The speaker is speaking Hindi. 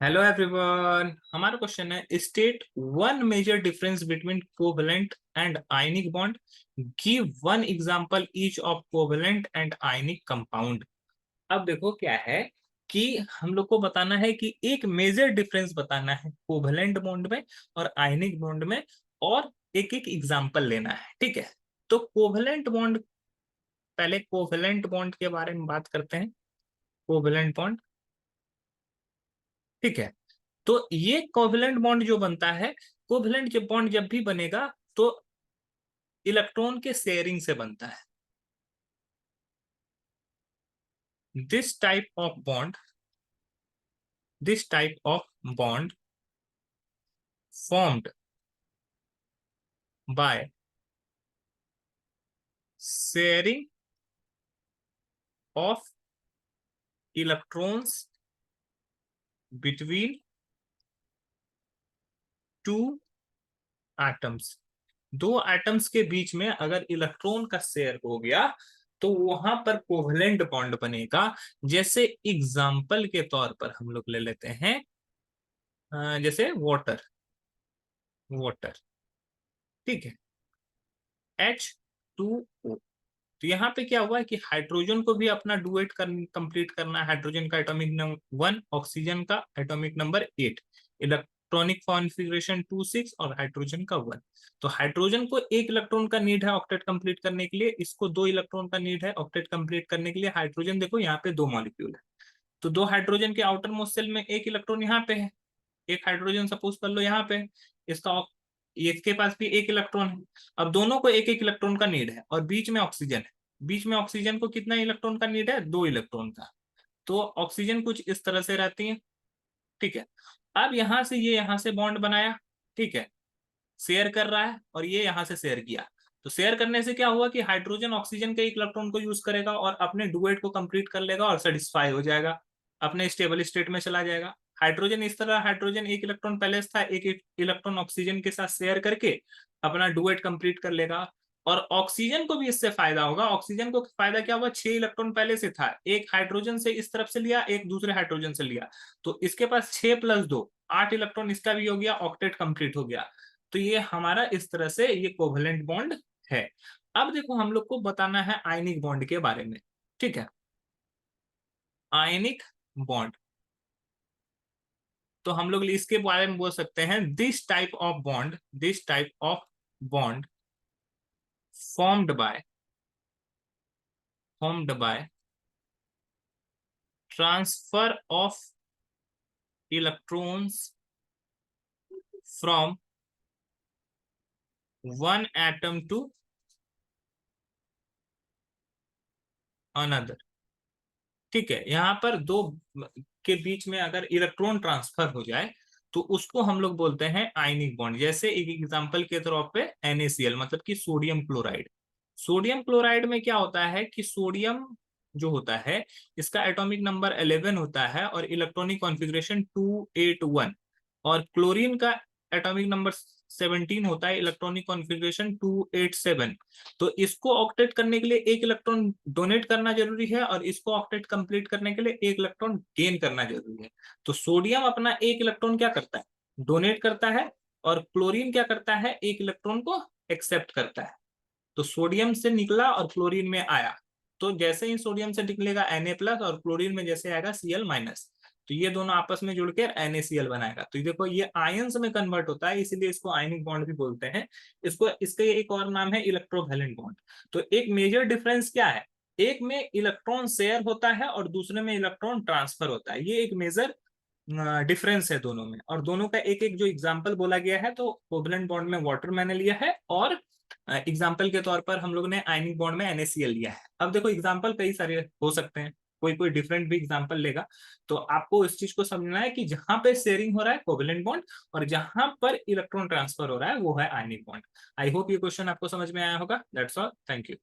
Hello everyone. हमारा क्वेश्चन है state one major difference between covalent and ionic bond. Give one example each of covalent and ionic compound. अब देखो क्या है कि हम लोग को बताना है कि एक मेजर डिफरेंस बताना है कोवेलेंट बॉन्ड में और आयनिक बॉन्ड में, और एक एक एग्जांपल लेना है। ठीक है, तो कोवेलेंट बॉन्ड, पहले कोवेलेंट बॉन्ड के बारे में बात करते हैं। कोवेलेंट बॉन्ड, ठीक है। तो ये कोवेलेंट बॉन्ड जो बनता है, कोवेलेंट जब बॉन्ड जब भी बनेगा तो इलेक्ट्रॉन के शेयरिंग से बनता है। This type of bond, this type of bond formed by sharing of electrons between two atoms. दो एटम्स के बीच में अगर इलेक्ट्रॉन का शेयर हो गया तो वहां पर कोवेलेंट बॉन्ड बनेगा। जैसे एग्जाम्पल के तौर पर हम लोग ले लेते हैं, जैसे वाटर, वाटर, ठीक है, H2O। तो यहाँ पे क्या हुआ है कि हाइड्रोजन को भी अपना डुएट कंप्लीट करना है। हाइड्रोजन का एटॉमिक नंबर 1, ऑक्सीजन का एटॉमिक नंबर 8, इलेक्ट्रॉनिक कॉन्फ़िगरेशन 2 6 और हाइड्रोजन का 1। तो हाइड्रोजन को एक इलेक्ट्रॉन का नीड है ऑक्टेट कंप्लीट करने के लिए, इसको दो इलेक्ट्रॉन का नीड है ऑक्टेट कंप्लीट करने के लिए। हाइड्रोजन देखो यहाँ पे दो मॉलिक्यूल है, तो दो हाइड्रोजन के आउटर मोस्ट शेल में एक इलेक्ट्रॉन यहाँ पे है, एक हाइड्रोजन सपोज कर लो यहाँ पे, इसका इसके पास भी एक इलेक्ट्रॉन है। अब दोनों को एक एक इलेक्ट्रॉन का नीड है और बीच में ऑक्सीजन है। बीच में ऑक्सीजन को कितना इलेक्ट्रॉन का नीड है? दो इलेक्ट्रॉन का। तो ऑक्सीजन कुछ इस तरह से रहती है, ठीक है। अब यहां से ये यहां से बॉन्ड बनाया, ठीक है, शेयर कर रहा है और ये यहां से शेयर किया। तो शेयर करने से क्या हुआ कि हाइड्रोजन ऑक्सीजन के एक इलेक्ट्रॉन को यूज करेगा और अपने डुएट को कंप्लीट कर लेगा और सेटिस्फाई हो जाएगा, अपने स्टेबल स्टेट में चला जाएगा। हाइड्रोजन इस तरह, हाइड्रोजन एक इलेक्ट्रॉन बैलेंस था, एक इलेक्ट्रॉन ऑक्सीजन के साथ शेयर करके अपना डुएट कंप्लीट कर लेगा। और ऑक्सीजन को भी इससे फायदा होगा। ऑक्सीजन को फायदा क्या हुआ? 6 इलेक्ट्रॉन पहले से था, एक हाइड्रोजन से इस तरफ से लिया, एक दूसरे हाइड्रोजन से लिया, तो इसके पास 6 + 2 8 इलेक्ट्रॉन इसका भी हो गया, ऑक्टेट कंप्लीट हो गया। तो ये हमारा इस तरह से ये कोवेलेंट बॉन्ड है। अब देखो हम लोग को बताना है आयनिक बॉन्ड के बारे में, ठीक है। आयनिक बॉन्ड, तो हम लोग इसके बारे में बोल सकते हैं this type of bond, this type of bond formed by, formed by transfer of electrons from one atom to another. ठीक है, यहाँ पर दो के बीच में अगर इलेक्ट्रॉन ट्रांसफर हो जाए तो उसको हम लोग बोलते हैं आयनिक बॉन्ड। जैसे एक एग्जांपल के तौर पे NaCl, मतलब कि सोडियम क्लोराइड। सोडियम क्लोराइड में क्या होता है कि सोडियम जो होता है इसका एटॉमिक नंबर 11 होता है और इलेक्ट्रॉनिक कॉन्फ़िगरेशन 281, और क्लोरीन का एटॉमिक नंबर 17 होता है, इलेक्ट्रॉनिक कॉन्फ़िगरेशन 287। तो इसको ऑक्टेट करने के लिए एक इलेक्ट्रॉन डोनेट करना जरूरी है और इसको ऑक्टेट कंप्लीट करने के लिए एक इलेक्ट्रॉन गेन करना जरूरी है। तो सोडियम अपना एक इलेक्ट्रॉन क्या करता है? डोनेट करता है, और क्लोरीन क्या करता है? एक इलेक्ट्रॉन को एक्सेप्ट करता है। तो सोडियम से निकला और क्लोरीन में आया, तो जैसे ही सोडियम से निकलेगा Na+ और क्लोरीन में जैसे आएगा Cl-, तो ये दोनों आपस में जुड़कर NaCl बनाएगा। तो देखो ये आयंस में कन्वर्ट होता है, इसीलिए इसको आयनिक बॉन्ड भी बोलते हैं। इसको, इसका एक और नाम है इलेक्ट्रोवैलेंट बॉन्ड। तो एक मेजर डिफरेंस क्या है? एक में इलेक्ट्रॉन शेयर होता है और दूसरे में इलेक्ट्रॉन ट्रांसफर होता है। ये एक मेजर डिफरेंस है दोनों में, और दोनों का एक एक जो एग्जांपल बोला गया है, तो कोवलेंट बॉन्ड में वाटर मैंने लिया है, और एग्जाम्पल के तौर पर हम लोग ने आयनिक बॉन्ड में NaCl लिया है। अब देखो एग्जाम्पल कई सारे हो सकते हैं, कोई कोई डिफरेंट भी एग्जाम्पल लेगा। तो आपको इस चीज को समझना है कि जहां पे शेयरिंग हो रहा है कोवेलेंट बॉन्ड, और जहां पर इलेक्ट्रॉन ट्रांसफर हो रहा है वो है आयनिक बॉन्ड। आई होप ये क्वेश्चन आपको समझ में आया होगा। That's all, thank you.